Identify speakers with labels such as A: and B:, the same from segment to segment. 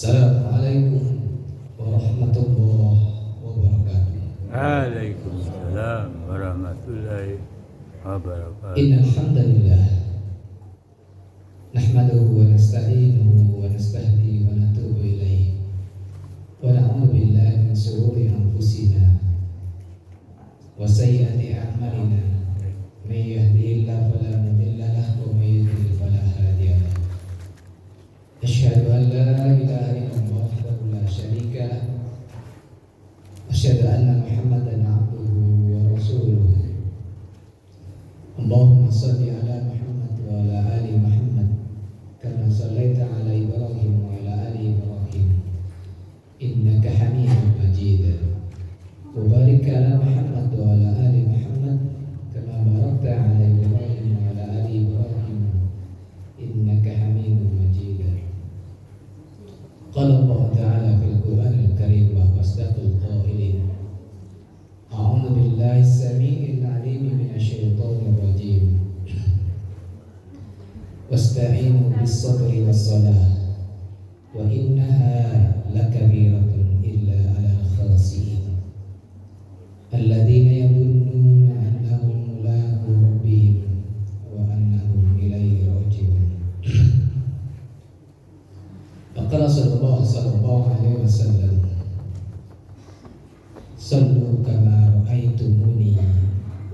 A: Assalamualaikum warahmatullahi wabarakatuh.
B: Waalaikumsalam warahmatullahi wabarakatuh.
A: Innal hamdalillah nahmaduhu wa nasta'inuhu wa nastahdihi wa natubu ilaihi wa na'udzu billahi min shururi anfusina wa sayyiati a'malina. May yahdihillahu fala mudilla lahu wa may yudlil fala hadiya lahu. Asyhadu an la ilaha illallah wahdahu la syarika lahu. Asyhadu anna Muhammadan abduhu wa rasuluh. Allahumma shalli ala Muhammad wa ala ali Muhammad kama shallaita ala Ibrahim wa ala ali Ibrahim innaka Hamidum Majid. Wa barik ala Muhammad wa ala ali Muhammad kama barakta ala Ibrahim wa ala ali Ibrahim innaka Hamidum Majid. Qala Allah Ta'ala fil Qur'anil Karim wa asdaqul qailin. A'udzu billahi as-sami'il 'alim minasy syaithanir rajim. Wasta'inu bis-sabri was-salah wa innaha lakabiratun illa 'alal khashiyin alladzina yadhunnuna annahum mulaqu rabbihim wa annahum ilaihi raji'un. Qala sallallahu alaihi wasallam, sallu kama ra'aitumuni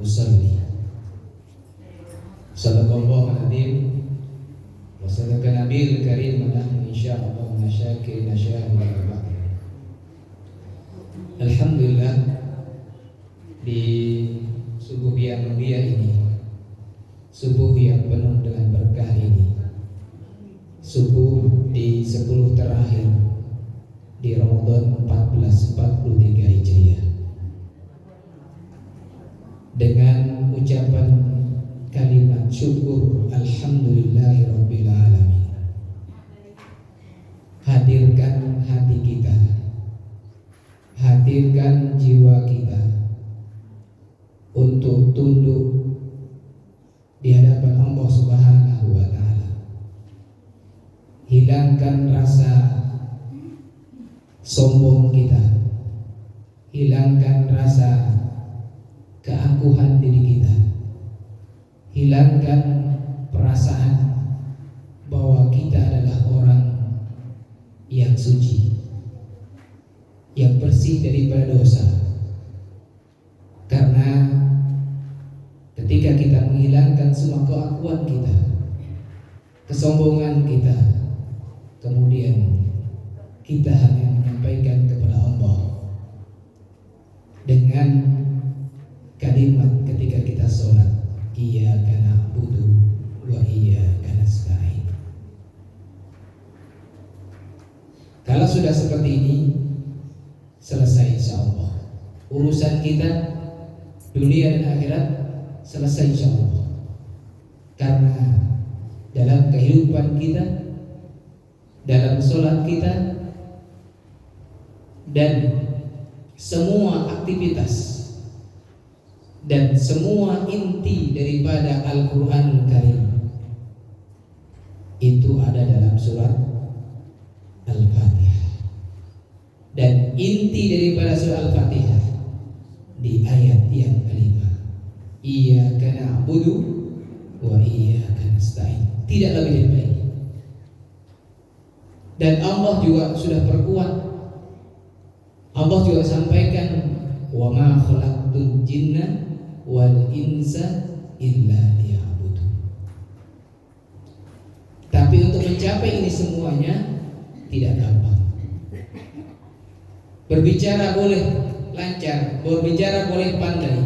A: usalli. Sallallahu alaihi wa sallam Nabil Karim nahnu insyaallah nasyakir nasyahid. Alhamdulillah, di subuh yang mulia ini, subuh yang penuh dengan berkah ini, subuh di 10 terakhir di Ramadan 1443 Hijriah, dengan ucapan kalimat syukur alhamdulillahirabbil alamin, hadirkan hati kita, hadirkan jiwa kita untuk tunduk di hadapan Allah Subhanahu wa taala. Hilangkan rasa sombong kita, hilangkan rasa keangkuhan diri kita, hilangkan perasaan bahwa kita adalah orang yang suci, yang bersih daripada dosa. Karena ketika kita menghilangkan semua keangkuhan kita, kesombongan kita, kemudian kita hanya menyampaikan kepada Allah dengan kalimat ketika kita sholat, iyyaka na'budu wa iyyaka nasta'in. Kalau sudah seperti ini, selesai insyaallah urusan kita dunia dan akhirat, selesai insyaallah. Karena dalam kehidupan kita, dalam sholat kita, dan semua aktivitas dan semua inti daripada Al-Quranul Karim itu ada dalam surat Al-Fatihah. Dan inti daripada surat Al-Fatihah di ayat yang kelima, iyyaka na'budu wa iyyaka nasta'in. Tidak lebih dan baik. Dan Allah juga sudah perkuat. Allah juga sampaikan, wa ma khalaqtul jinna wal insa illa liya'budun. Tapi untuk mencapai ini semuanya tidak gampang. Berbicara boleh lancar, berbicara boleh pandai,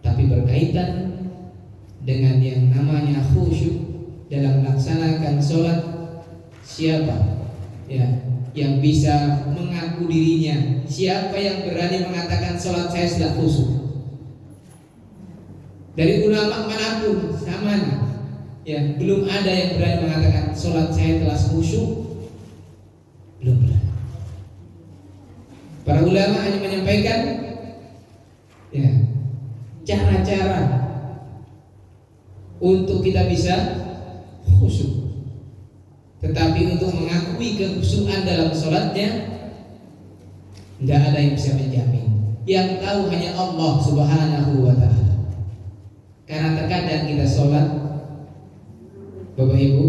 A: tapi berkaitan dengan yang namanya khusyuk dalam melaksanakan sholat, siapa yang bisa mengaku dirinya, siapa yang berani mengatakan sholat saya sudah khusyuk? Dari ulama manapun sama, belum ada yang berani mengatakan sholat saya telah khusyuk, belum berani. Para ulama hanya menyampaikan cara-cara untuk kita bisa khusyuk. tetapi untuk mengakui kekhusyuan dalam sholatnya, tidak ada yang bisa menjamin. Yang tahu hanya Allah Subhanahu wa Ta'ala. Karena terkadang kita sholat, Bapak Ibu,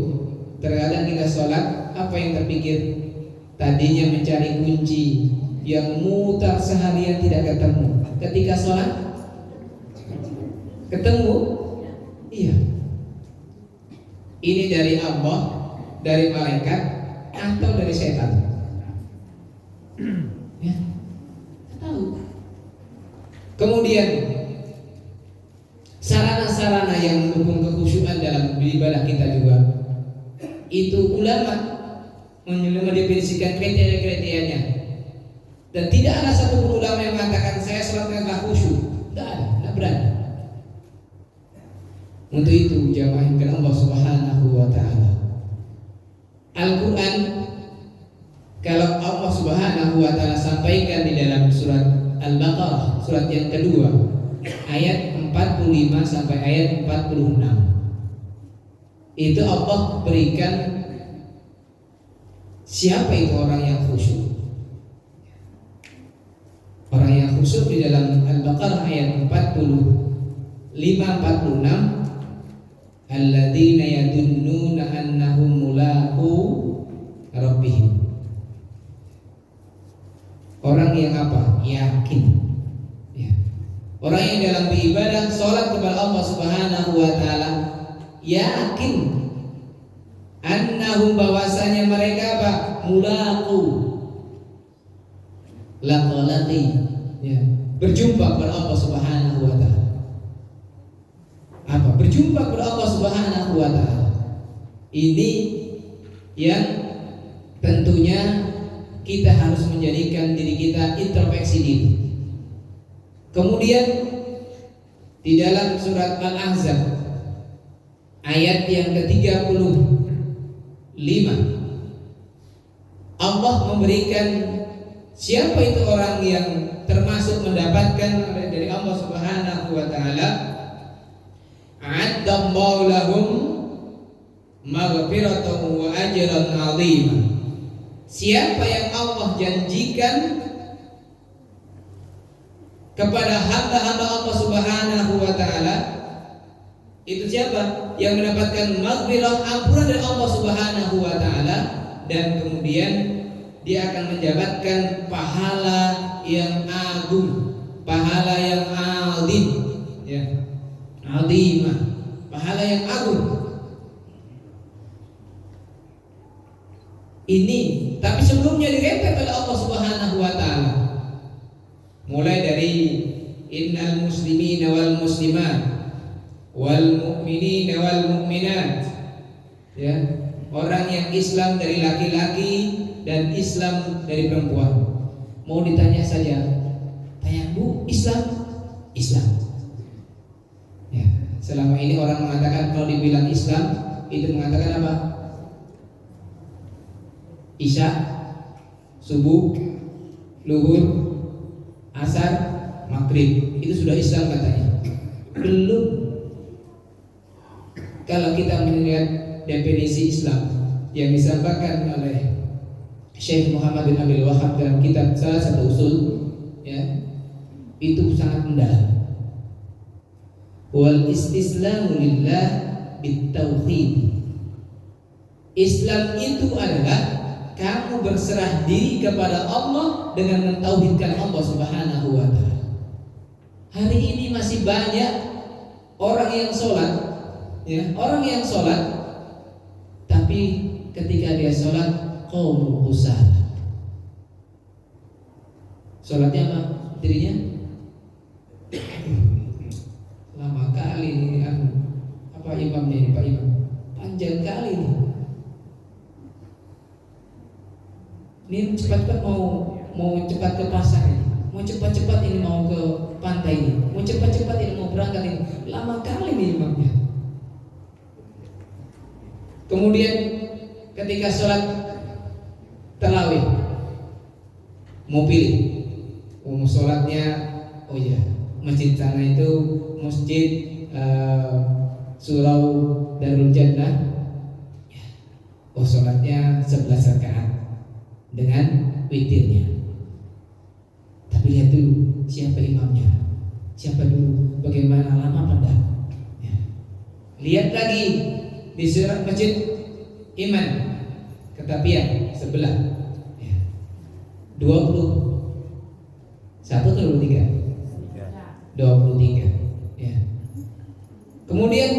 A: terkadang kita sholat, apa yang terpikir? Tadinya mencari kunci yang mutar seharian tidak ketemu. Ketika sholat ketemu, iya. Ini dari Allah, dari malaikat, atau dari setan? Ya, tahu. Kemudian sarana-sarana yang mendukung kekhusyuan dalam ibadah kita juga, itu ulama mendefinisikan kriteria-kriterianya. Dan tidak ada satupun ulama yang mengatakan saya sholatnya khusyuk. Tidak ada, tidak berani. Untuk itu jamaahkan Allah Subhanahu wa Ta'ala. Al-Quran, kalau Allah Subhanahu wa Ta'ala sampaikan di dalam surat Al-Baqarah, surat yang kedua, ayat 45 sampai ayat 46, itu Allah berikan siapa itu orang yang khusyuk. Orang yang khusyuk di dalam Al-Baqarah ayat 45-46, alladzina yadunnuna annahum mulaqu rabbihim. Orang yang apa? Yakin, ya. Orang yang dalam beribadah sholat kepada Allah Subhanahu wa Ta'ala yakin annahum, bahwasanya mereka apa? Mulaqu, laqalaqi, ya, berjumpa kepada Allah Subhanahu wa Ta'ala. Apa? Berjumpa kepada Allah Subhanahu wa Ta'ala. Ini yang tentunya kita harus menjadikan diri kita introspeksi diri. Kemudian di dalam surat Al-Ahzab ayat yang ke-35, Allah memberikan siapa itu orang yang termasuk mendapatkan dari Allah Subhanahu wa Ta'ala. A'addallahu lahum maghfiratan wa ajran 'azima. Siapa yang Allah janjikan kepada hamba-hamba Allah Subhanahu wa Ta'ala, itu siapa? Yang mendapatkan maghfirah, ampunan dari Allah Subhanahu wa Ta'ala, dan kemudian dia akan mendapatkan pahala yang agung, pahala yang azim, ya, azimah, pahala yang agung. Ini, tapi sebelumnya direpet oleh Allah Subhanahu wa Ta'ala, mulai dari innal muslimina wal muslimat wal mu'minina wal mu'minat, ya, orang yang Islam dari laki-laki dan Islam dari perempuan. Mau ditanya saja, tanya Bu, Islam? Islam. Ya, selama ini orang mengatakan kalau dibilang Islam itu mengatakan apa? Isya, subuh, luhur, asar, maghrib, itu sudah Islam katanya. Belum. Kalau kita melihat definisi Islam yang disampaikan oleh Syekh Muhammad bin Abdul Wahab dalam kitab salah satu usul, ya, itu sangat mendalam. Wal istislamu lillah bitauhid. Islam itu adalah kamu berserah diri kepada Allah dengan mentauhidkan Allah Subhanahu wa Ta'ala. Hari ini masih banyak orang yang sholat, ya, orang yang sholat, tapi ketika dia sholat qaumul qusal. Sholatnya apa? Dirinya lama kali ini, apa imamnya ini, Pak Imam, panjang kali ini. Ini cepat-cepat mau cepat ke pasar ini, mau cepat-cepat ini mau ke pantai ini, mau cepat-cepat ini mau berangkat ini, lama kali nih imamnya. Kemudian ketika sholat tarawih mau pilih, mau sholatnya, oh ya, masjid sana itu masjid Surau Darul Jannah, Oh, sholatnya 11 rakaat dengan witirnya. Tapi lihat dulu siapa imamnya, siapa dulu, bagaimana lama pada. Ya. Lihat lagi di surat masjid Iman Ketapian sebelah. Ya. 21 atau 23? 23. Ya. Kemudian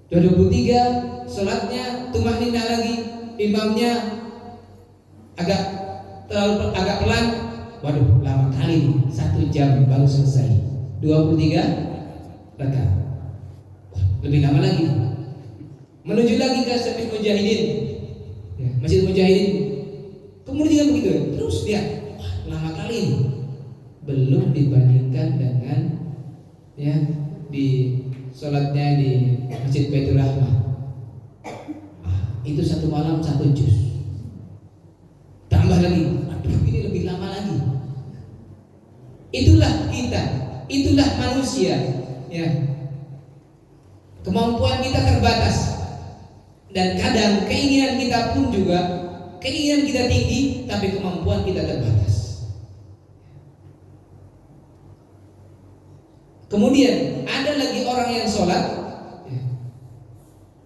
A: 23 sholatnya tumaninah lagi, imamnya agak pelan. Waduh, lama kali nih, 1 jam baru selesai. 23 rakaat. Lebih lama lagi. Menuju lagi ke Masjid Mujahidin. Ya, Masjid Mujahidin. Kemudian begitu, terus lihat, wah, lama kali ini. Belum dibandingkan dengan ya di sholatnya di Masjid Baitur Rahmah. Itu 1 malam 1 juz. Tambah lagi, aduh ini lebih lama lagi. Itulah kita, itulah manusia. Ya, kemampuan kita terbatas. Dan kadang keinginan kita pun juga, keinginan kita tinggi, tapi kemampuan kita terbatas. Kemudian ada lagi orang yang sholat, ya,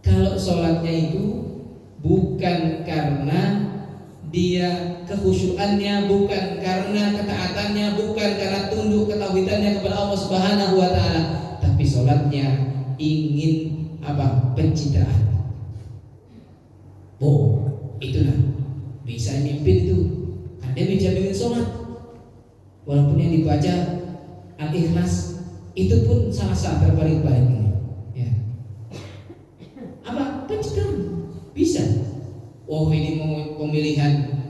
A: kalau sholatnya itu bukan karena dia kekhusyuannya, bukan karena ketaatannya, bukan karena tunduk ketauhidannya kepada Allah Subhanahu wa taala, tapi sholatnya ingin apa? Pencitraan. Oh, itulah bisa mimpin itu. Anda bisa mimpin sholat, walaupun yang dibaca Al-Ikhlas itu pun salah terbaik-baik ini. Ya. Apa? Pencitraan bisa. Oh, ini mau pemilihan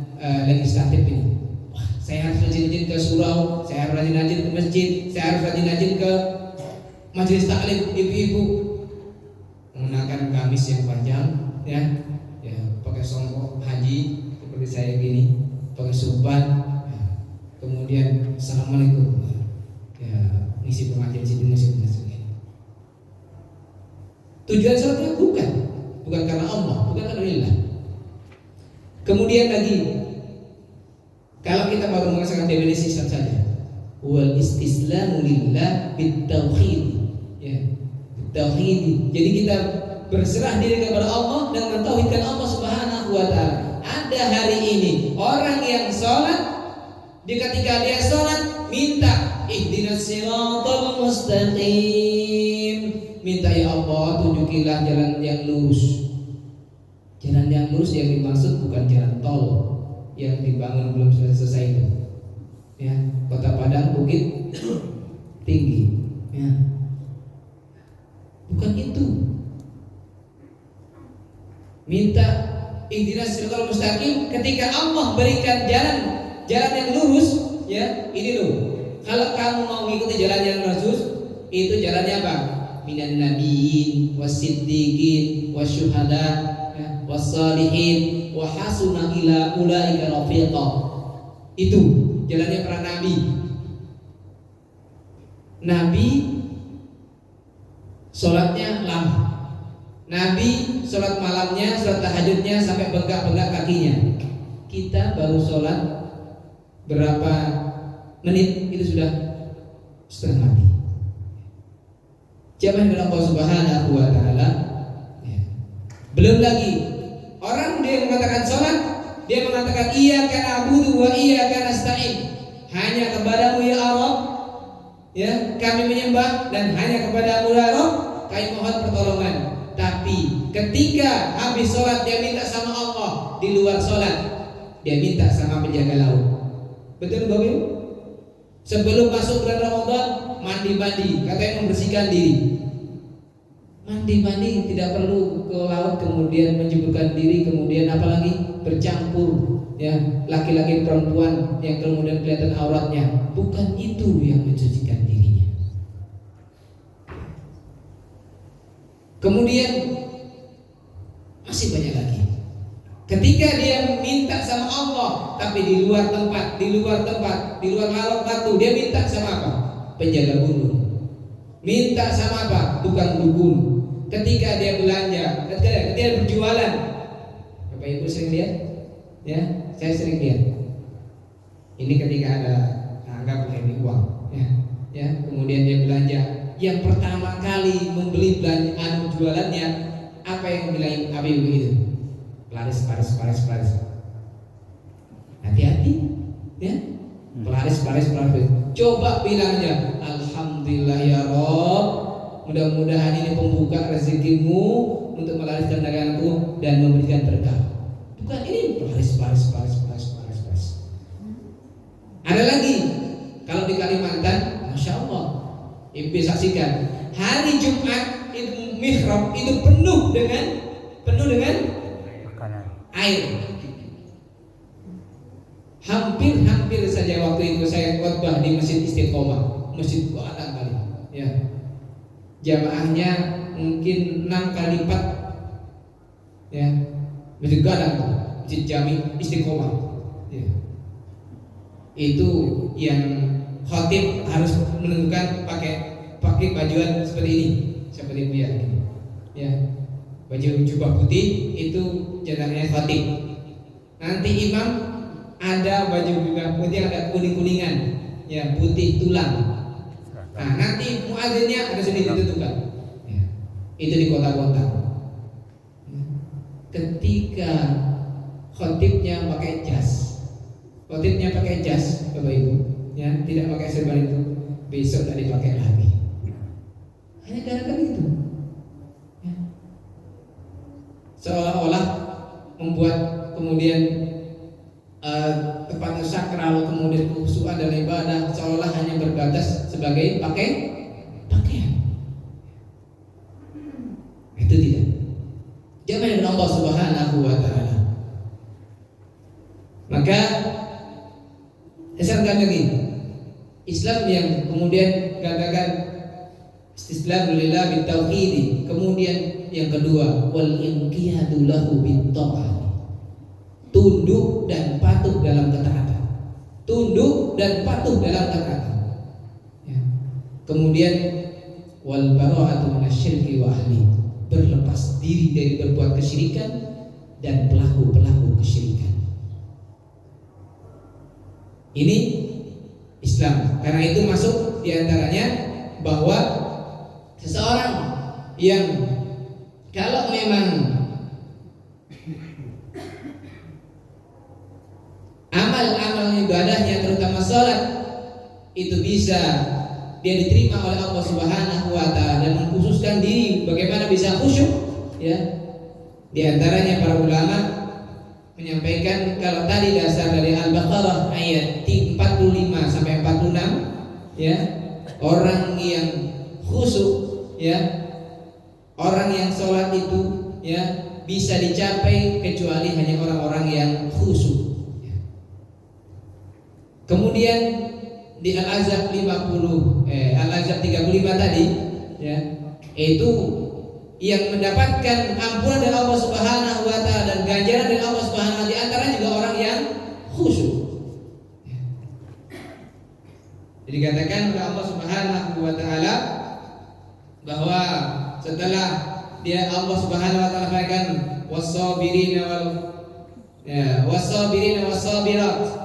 A: legislatif ini. Wah, saya harus rajin-rajin ke surau, saya harus rajin-rajin ke masjid, saya harus rajin-rajin ke majelis taklim ibu-ibu, menggunakan gamis yang panjang, ya, pakai songkok haji seperti saya gini, pakai surban, ya. Kemudian assalamualaikum, ya, ngisi pengajian situ masing. Tujuan sholatnya bukan karena Allah, bukan karena Allah. Kemudian lagi, kalau kita baru merasakan definisi Islam saja, wal istislamu lillah bitauhid, ya, bitauhid. Jadi kita berserah diri kepada Allah dan mentauhidkan Allah Subhanahu wa taala. Ada hari ini orang yang sholat, ketika dia sholat minta ihdinas siratal mustaqim, minta ya Allah tunjukilah jalan yang lurus. Jalan yang lurus yang dimaksud bukan jalan tol yang dibangun belum selesai itu. Ya, Kota Padang Bukit Tinggi. Ya. Bukan itu. Minta ihdinas siratal mustaqim ketika Allah berikan jalan yang lurus, ya, ini loh. Kalau kamu mau mengikuti jalan yang lurus, itu jalannya apa? Minan nabiyyin wasiddiqin wasyuhada wassalihin wa hasuna ila ulaika rafiqa. Itu jalannya para nabi. Nabi sholatnya lama. Nabi sholat malamnya, sholat tahajudnya sampai bengkak-bengkak kakinya. Kita baru sholat berapa menit itu sudah setengah mati. Jamaah dengan Allah Subhanahu wa taala. Belum lagi orang dia mengatakan sholat, dia mengatakan iyyaka na'budu wa iyyaka nasta'in. Hanya kepadamu ya Allah, ya, kami menyembah, dan hanya kepadamu ya Allah kami mohon pertolongan. Tapi ketika habis sholat dia minta sama Allah, di luar sholat dia minta sama penjaga laut. Betul Bapak Ibu? Sebelum masuk bulan Ramadan mandi-mandi, katanya membersihkan diri. Mandi-mandi tidak perlu ke laut kemudian menjeburkan diri, kemudian apalagi bercampur, ya, laki-laki perempuan yang kemudian kelihatan auratnya. Bukan itu yang mensucikan dirinya. Kemudian masih banyak lagi. Ketika dia minta sama Allah, tapi di luar tempat, di luar laut waktu, dia minta sama apa? Penjaga gunung. Minta sama apa? Tukang dukun. Ketika dia belanja, ketika dia berjualan, Bapak Ibu sering lihat? Ya, saya sering lihat. Ini ketika ada anggaplah ini uang, ya, kemudian dia belanja. Yang pertama kali membeli belanja jualannya, apa yang bilang Ibu itu? Pelaris. Hati-hati, ya. Pelaris. Coba bilang aja, Alhamdulillah ya Rob, mudah-mudahan ini pembuka rezekimu untuk melariskan daganganku dan memberikan berkah. Bukan ini pelaris. Ada lagi, kalau di Kalimantan, Masya Allah, Ibu saksikan, hari Jumat itu mihrab itu penuh dengan
B: Makanan.
A: air. Hampir saja waktu itu saya khotbah di Masjid Istiqomah, masjid Kuala kali, ya. Jamaahnya mungkin 6 kali lipat, ya. Masjid Gadang, Masjid Jami Istiqomah, ya. Itu yang khatib harus menentukan pakai bajuan seperti ini, seperti dia, ya. Baju jubah putih itu jadinya khatib. Nanti imam ada baju juga putih, ada kuning-kuningan, ya, putih tulang. Nah, nanti muadzinnya ada sendiri ditentukan. Ya. Itu di kota-kota. Ketika khotibnya pakai jas, Bapak Ibu, ya, tidak pakai serban itu, besok tidak dipakai lagi. Hanya gara-gara itu. Ya. Seolah-olah membuat kemudian tempatnya sakral, kemudian khusyuan dan ibadah seolah hanya berbatas sebagai pakaian. Itu tidak. Jangan dengan Allah Subhanahu wa taala. Maka saya lagi Islam yang kemudian katakan istislamu lillah bitauhid, kemudian yang kedua wal inqiyadu lahu bitta'ah. Tunduk dan patuh dalam ketaatan. Ya. Kemudian wal bara'atu minasyirki wa ahli, berlepas diri dari berbuat kesyirikan dan pelaku kesyirikan. Ini Islam. Karena itu masuk diantaranya bahwa seseorang yang kalau memang amal ibadahnya terutama salat itu bisa dia diterima oleh Allah Subhanahu wa taala dan mengkhususkan diri bagaimana bisa khusyuk, ya. Di antaranya para ulama menyampaikan kalau tadi dasar dari Al-Baqarah ayat 45 sampai 46, ya, orang yang khusyuk, ya, orang yang salat itu, ya, bisa dicapai kecuali hanya orang-orang yang khusyuk. Kemudian di Al-Ahzab 35 tadi, ya, itu yang mendapatkan ampunan dari Allah Subhanahu wa taala dan ganjaran dari Allah Subhanahu wa taala, di antara juga orang yang khusyuk. Jadi dikatakan oleh Allah Subhanahu wa taala bahwa setelah dia Allah Subhanahu wa taala katakan was-sabirina was-sabirat,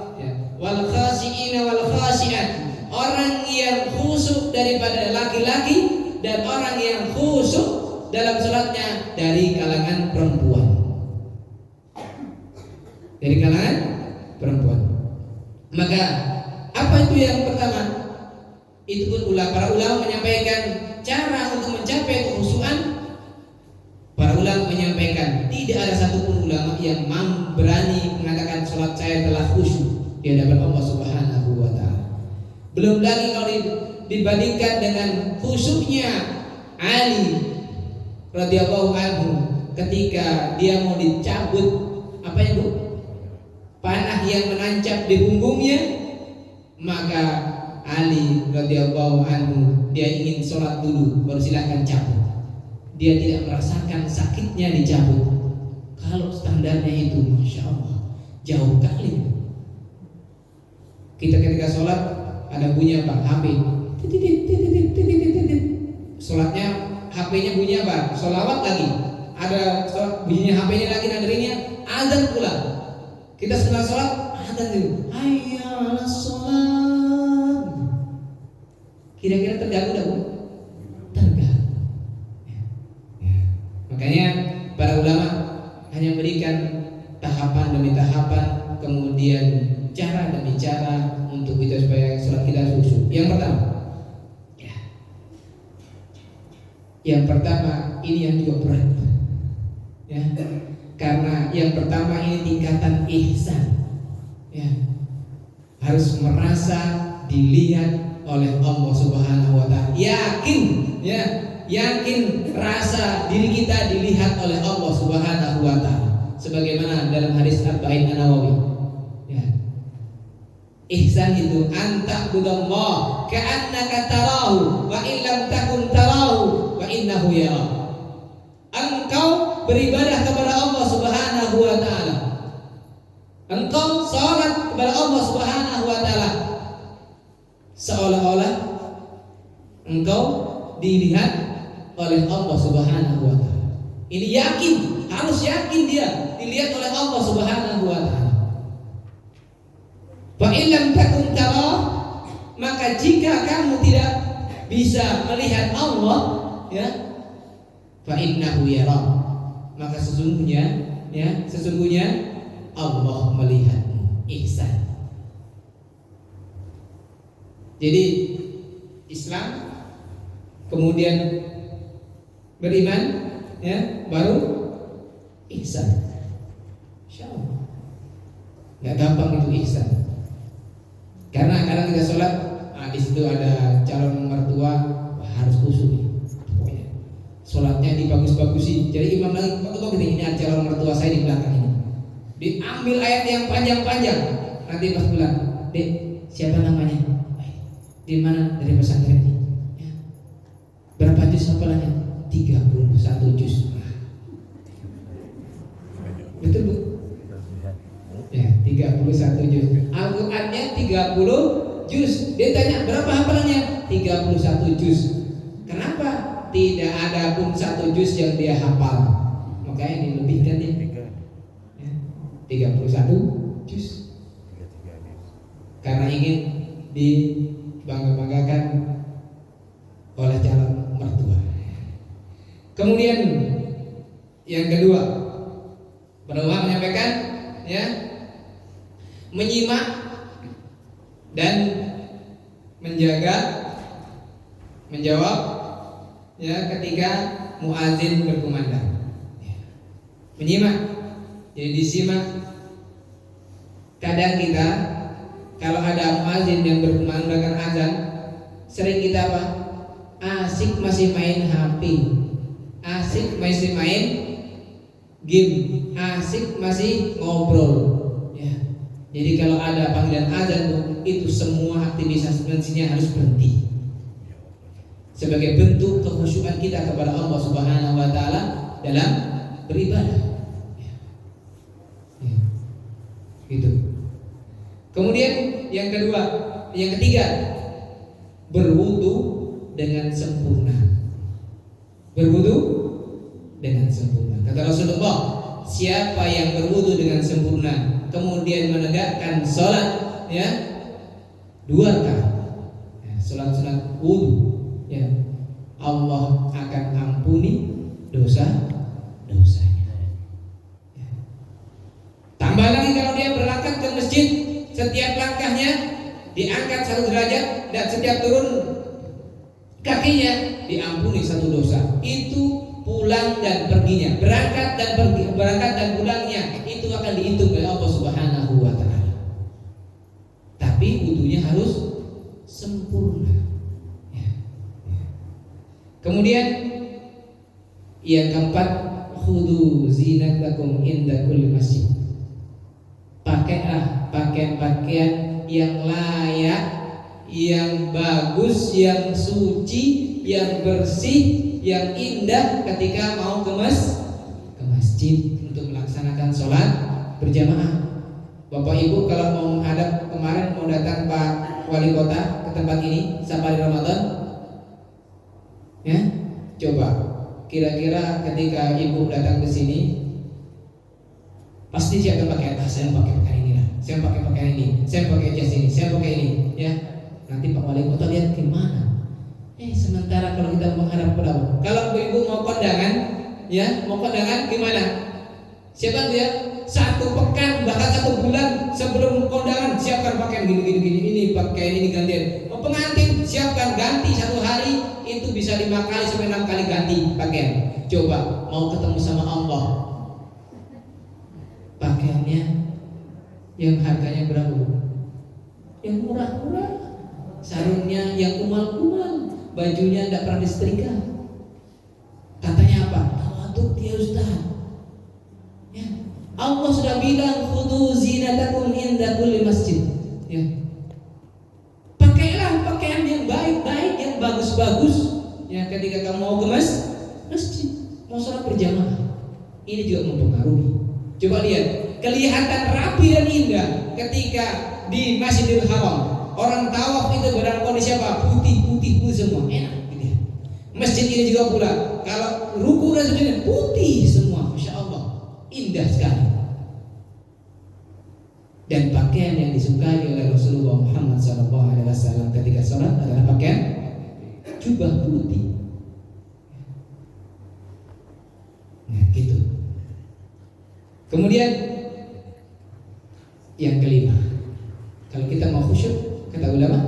A: wal khashi'ina wal khashi'at, orang yang khusyuk daripada laki-laki dan orang yang khusyuk dalam salatnya dari kalangan perempuan. Maka apa itu yang pertama? Itu pun para ulama menyampaikan cara untuk mencapai kekhusyuan. Para ulama menyampaikan tidak ada satupun ulama yang berani mengatakan salat saya telah khusyuk di hadapan Allah Subhanahu wa taala. Belum lagi kalau dibandingkan dengan khusyuknya Ali radhiyallahu anhu ketika dia mau dicabut panah yang menancap di punggungnya, maka Ali radhiyallahu anhu dia ingin sholat dulu baru silakan cabut. Dia tidak merasakan sakitnya dicabut. Kalau standarnya itu, masya Allah, jauh kali. Kita ketika sholat ada bunyi apa? HP. Sholatnya HP-nya bunyi apa? Sholawat lagi. Ada bunyinya HP-nya lagi, naderinya azan pula. Kita setelah sholat azan dulu. Hayya 'alas sholat. Kira-kira terganggu enggak, Bu? Terganggu. Ya. Makanya para ulama hanya berikan tahapan demi tahapan, kemudian cara demi cara untuk kita supaya sholat kita khusyuk. Yang pertama, ya. Yang pertama ini yang juga berat, ya. Karena yang pertama ini tingkatan ihsan, ya. Harus merasa dilihat oleh Allah Subhanahu wa taala. Yakin, ya. Yakin rasa diri kita dilihat oleh Allah Subhanahu wa taala. Sebagaimana dalam hadis Arba'in An-Nawawi. Ya. Ihsan itu anta budallah ka'annaka tarahu wa illam takun tarahu wa innahu yara. Engkau beribadah kepada Allah Subhanahu wa taala. Engkau salat kepada Allah Subhanahu wa taala seolah-olah engkau dilihat oleh Allah Subhanahu wa taala. Ini yakin, harus yakin dia dilihat oleh Allah Subhanahu wa taala. Fa illam takun tara, maka jika kamu tidak bisa melihat Allah, ya, fa innahu yara, maka sesungguhnya Allah melihatmu. Ihsan. Jadi Islam, kemudian beriman, ya, baru ihsan. Insyaallah. Gak gampang itu ihsan. Karena kadang kita sholat, di situ ada calon mertua, harus khusyuk nih. Pokoknya sholatnya dibagus-bagusin. Jadi imam lagi, Pak, ini ada calon mertua saya di belakang ini. Diambil ayat yang panjang-panjang. Nanti pas pulang, Dek, siapa namanya? Di mana? Dari pesantren ini. Ya. Berapa juz hafalannya? 31 juz. Betul, Bu? Ya, 31 juz. Al-Qur'annya 30 juz. Dia tanya, berapa hafalannya? 31 juz. Kenapa? Tidak ada pun 1 juz yang dia hafal. Makanya dilebihkan dia. Ya, 31 juz. Karena ingin dibangga-banggakan oleh calon mertua. Kemudian yang kedua, para ulama menyampaikan, ya, menyimak dan menjawab, ya, ketika muazin berkumandang. Menyimak, jadi disimak. Kadang kita kalau ada muazin yang berkumandangkan azan, sering kita apa? Asik masih main HP, asik masih main game, asik masih ngobrol, ya. Jadi kalau ada panggilan azan itu semua aktivitas mestinya harus berhenti sebagai bentuk kekhusyukan kita kepada Allah Subhanahu wa taala dalam beribadah, ya. Ya. Gitu. Kemudian yang ketiga, berwudu dengan sempurna. Berwudu dengan sempurna. Kata Rasulullah, siapa yang berwudu dengan sempurna kemudian menegakkan sholat, ya, 2 rakaat, ya, sholat sunat wudu, ya, Allah akan ampuni dosa-dosanya. Ya. Tambah lagi kalau dia berangkat ke masjid, setiap langkahnya diangkat 1 derajat dan setiap turun kakinya diampuni 1 dosa. Itu pulang dan perginya, berangkat dan pulangnya itu akan dihitung oleh Allah Subhanahu wa taala. Tapi wudunya harus sempurna. Ya. Ya. Kemudian yang keempat, khudu zinatakum inda kulli masjid. Pakailah pakaian-pakaian yang layak, yang bagus, yang suci, yang bersih, yang indah ketika mau ke masjid untuk melaksanakan sholat berjamaah. Bapak Ibu kalau mau menghadap, kemarin mau datang Pak Wali Kota ke tempat ini safari Ramadan, ya, coba kira-kira ketika Ibu datang ke sini Pasti siapkan pakaian. Saya pakai pakaian ini lah. Saya pakai pakaian ini. Saya pakai jas ini. Saya pakai ini. Ya. Nanti Pak Wali Kota lihat gimana. Sementara kalau kita mengharap pada Allah. Kalau ibu mau kondangan, ya mau kondangan gimana? Siapa dia? 1 pekan bahkan 1 bulan sebelum kondangan siapkan pakaian gini ini pakaian ini gantian. Mau pengantin siapkan ganti 1 hari itu bisa 5 kali sampai 6 kali ganti pakaian. Coba mau ketemu sama Allah, pakaiannya yang harganya berapa? Yang murah-murah, sarungnya yang kumal-kumal, bajunya tidak pernah disetrika. Katanya apa? Tawaduk dia Ustaz. Ya. Allah sudah bilang khudu zinatakum inda kulli masjid. Ya. Pakailah pakaian yang baik-baik, yang bagus-bagus. Ya, ketika kamu mau ke masjid, mau sholat berjamaah. Ini juga mempengaruhi. Coba lihat, kelihatan rapi dan indah ketika di Masjidil Haram. Orang tawaf itu dalam kondisi apa? Putih semua, enak gitu ya. Masjid ini juga pula, kalau ruku dan sujudnya putih semua, masya Allah, indah sekali. Dan pakaian yang disukai oleh Rasulullah Muhammad SAW ketika sholat adalah pakaian jubah putih. Nah, gitu. Kemudian yang kelima, kalau kita mau khusyuk, kata ulama,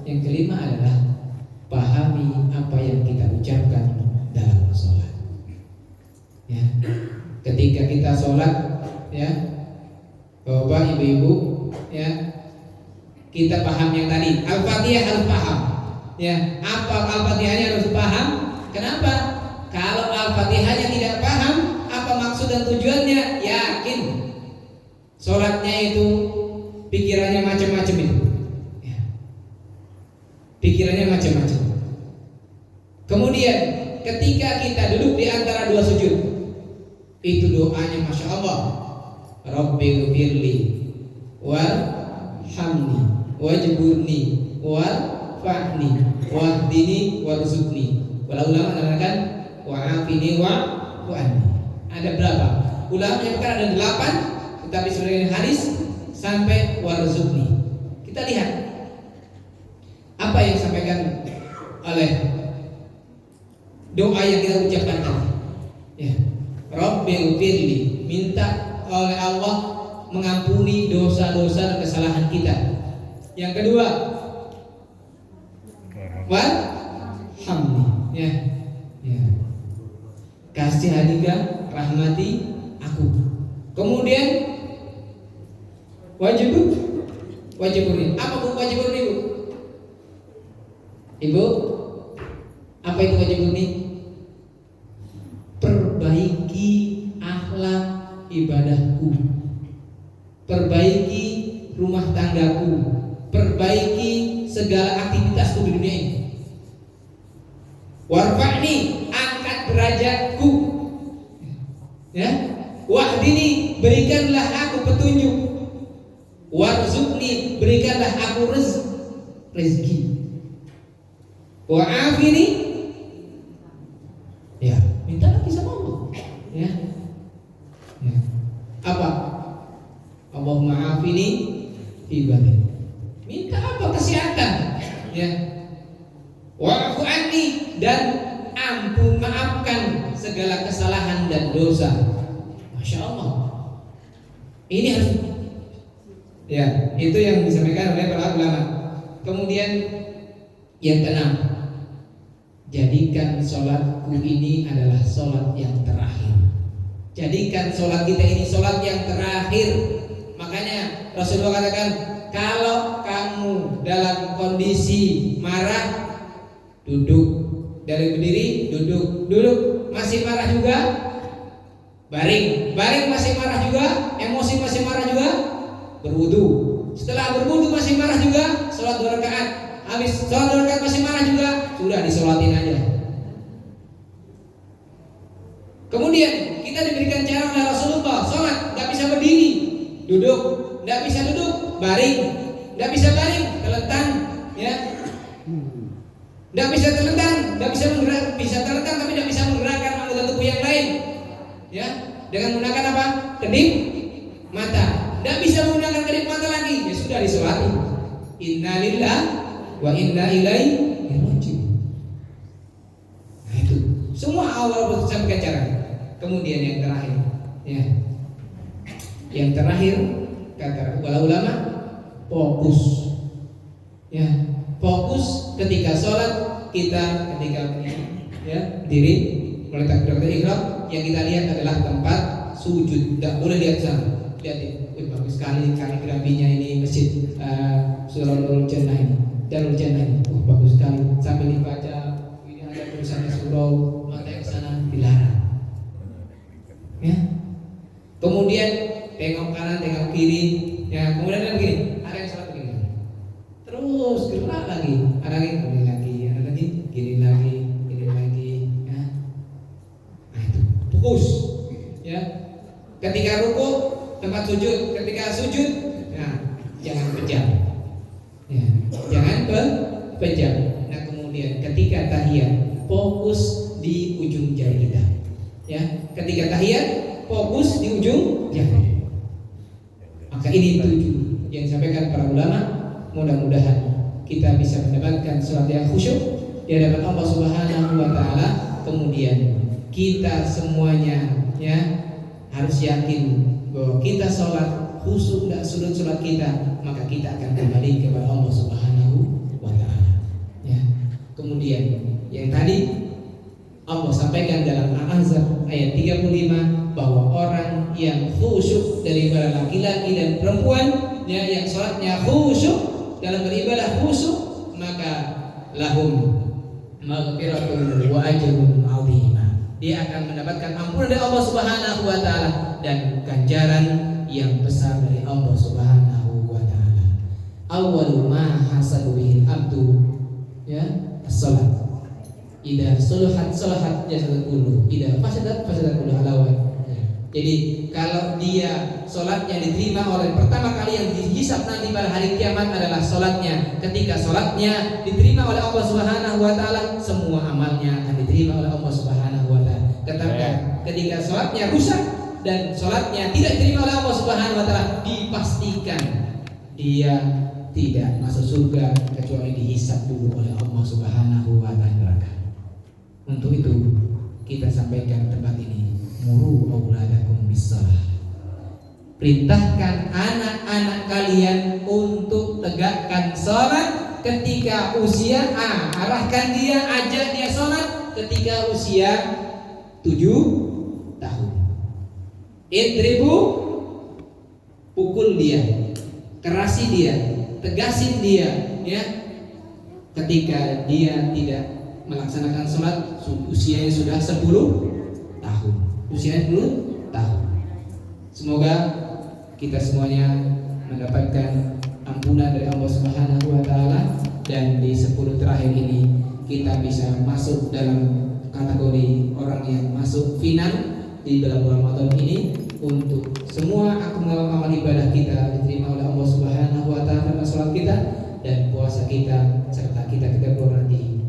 A: yang kelima adalah pahami apa yang kita ucapkan dalam sholat. Ya, ketika kita sholat, ya, bapak, ibu-ibu, ya, kita paham yang tadi. Al-Fatihah harus paham. Ya, apa Al-Fatihahnya harus paham? Kenapa? Kalau Al-Fatihahnya tidak paham, apa maksud dan tujuannya? Yakin sholatnya itu pikirannya macam-macam itu. Ya. Pikirannya macam-macam. Kemudian ketika kita duduk di antara 2 sujud, itu doanya masya Allah. Rabbighfirli warhamni wajburni warfa'ni wahdini warzuqni. Para ulama mengatakan wa'afini wa'anni. Ada berapa? Ulama menyebutkan ada 8, tetapi sebagian hadis sampai warzuqni. Kita lihat apa yang disampaikan oleh doa yang kita ucapkan tadi. Ya, Rabbighfirli, minta oleh Allah mengampuni dosa-dosa dan kesalahan kita. Yang kedua, warhamni, ya, ya, kasih hadiah rahmati aku. Kemudian wajibun. Apa bu wajibun ibu? Ibu, apa itu wajibun? Perbaiki akhlak ibadahku, perbaiki rumah tanggaku, perbaiki segala aktivitasku di dunia ini. Warfa'ni, angkat derajatku. Ya, wahdini, berikanlah aku petunjuk. Warzuqni, berikanlah aku rezeki. Wa'afini, ya, minta lagi sama Allah. Ya. Ya. Apa? Allahumma afini fi badani. Minta apa? Kesehatan. Ya. Wa'fu anni, dan maafkan segala kesalahan dan dosa. Masya Allah. Ini harus, ya, itu yang disampaikan oleh para ulama. Kemudian yang keenam, jadikan sholatku ini adalah sholat yang terakhir. Jadikan sholat kita ini sholat yang terakhir. Makanya Rasulullah katakan, kalau kamu dalam kondisi marah, duduk. Dari berdiri, duduk. Masih marah juga, baring masih marah juga, emosi masih marah juga, berwudu. Setelah berwudu masih marah juga, sholat 2 rakaat. Habis sholat 2 rakaat masih marah juga, sudah disolatin aja. Kemudian kita diberikan cara oleh Rasulullah, sholat nggak bisa berdiri, duduk, nggak bisa duduk, baring, nggak bisa baring, telentang, ya, nggak bisa telentang, nggak bisa menggerak, bisa telentang tapi nggak bisa menggerakkan anggota tubuh yang lain, ya, dengan menggunakan apa? Inna lillahi wa inna ilaihi raji'un. Nah itu semua awal sampai cara. Kemudian yang terakhir, ya, yang terakhir kata para ulama, fokus, ya, fokus ketika sholat kita, ketika ya diri mulai takbiratul ihram, yang kita lihat adalah tempat sujud. Tidak boleh lihat sana. Lihat, bagus sekali kaligrafinya ini masjid Darul Jannah ini. Darul Jannah ini, bagus sekali. Sambil dibaca, ini ada tulisannya surau, mata ke sana dilarang. Ya. Kemudian tengok kanan, tengok kiri. Ya, kemudian ada begini, ada yang salah begini. Terus gerak lagi, ada lagi, gini lagi, ada lagi, gini lagi, gini lagi. Ya. Nah itu, fokus. Ya. Ketika ruku tempat sujud, ketika sujud, nah jangan pejam. Ya, jangan pejam. Nah kemudian ketika tahiyat, fokus di ujung jari kita. Ya, ketika tahiyat, fokus di ujung jari. Maka ini 7 yang disampaikan para ulama. Mudah-mudahan kita bisa mendapatkan sholat yang khusyuk di hadapan Allah Subhanahu wa taala. Kemudian kita semuanya ya harus yakin bahwa kita sholat khusyuk dan sudut sholat kita, maka kita akan kembali kepada Allah Subhanahu wa taala. Ya. Kemudian yang tadi Allah sampaikan dalam Al-Ahzab ayat 35 bahwa orang yang khusyuk daripada laki-laki dan perempuan, ya, yang sholatnya khusyuk dalam beribadah khusyuk, maka lahum maghfiratun wa ajrun 'azim. Dia akan mendapatkan ampunan dari Allah Subhanahu wa taala dan ganjaran yang besar dari Allah Subhanahu wa taala. Awwalu ma hasabu bihi abdu, ya, as-salat. Idza suluhat salahat jasadul kullu, idza fasadat fasadat kullu alawat. Jadi kalau dia sholatnya diterima oleh pertama kali yang dihisab nanti pada hari kiamat adalah sholatnya. Ketika sholatnya diterima oleh Allah Subhanahu wa taala, semua amalnya akan diterima oleh Allah Subhanahu wa taala. Tetapi ketika sholatnya rusak dan sholatnya tidak diterima oleh Allah Subhanahu wa taala, dipastikan dia tidak masuk surga kecuali dihisab dulu oleh Allah Subhanahu wa taala. Untuk itu kita sampaikan tempat ini, muru auladakum bis-shalah. Perintahkan anak-anak kalian untuk tegakkan sholat ketika usia arahkan dia, ajak dia sholat ketika usia 7 tahun. Idribu, pukul dia, kerasi dia, tegasin dia, ya. Ketika dia tidak melaksanakan sholat, usianya sudah 10 tahun. Usianya 10 tahun. Semoga kita semuanya mendapatkan ampunan dari Allah Subhanahu wa taala, dan di 10 terakhir ini kita bisa masuk dalam kategori orang yang masuk final di dalam bulan Ramadan ini, untuk semua amal ibadah kita diterima oleh Allah Subhanahu wa taala karena salat kita dan puasa kita, serta kita keluar nanti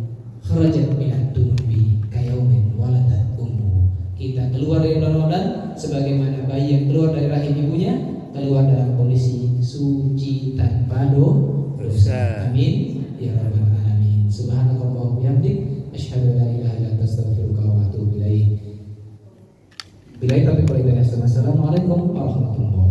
A: kharajat minad dunubi kayaumin waladat ummu. Kita keluar dari bulan Ramadan sebagaimana bayi yang keluar dari rahim ibunya, keluar dalam kondisi suci tanpa dosa. Amin ya rabbal alamin. Subhanallah wa bihamdik, asyhadu an la ilaha illa anta, astaghfiruka wa atubu ilaik. Assalamualaikum warahmatullahi wabarakatuh.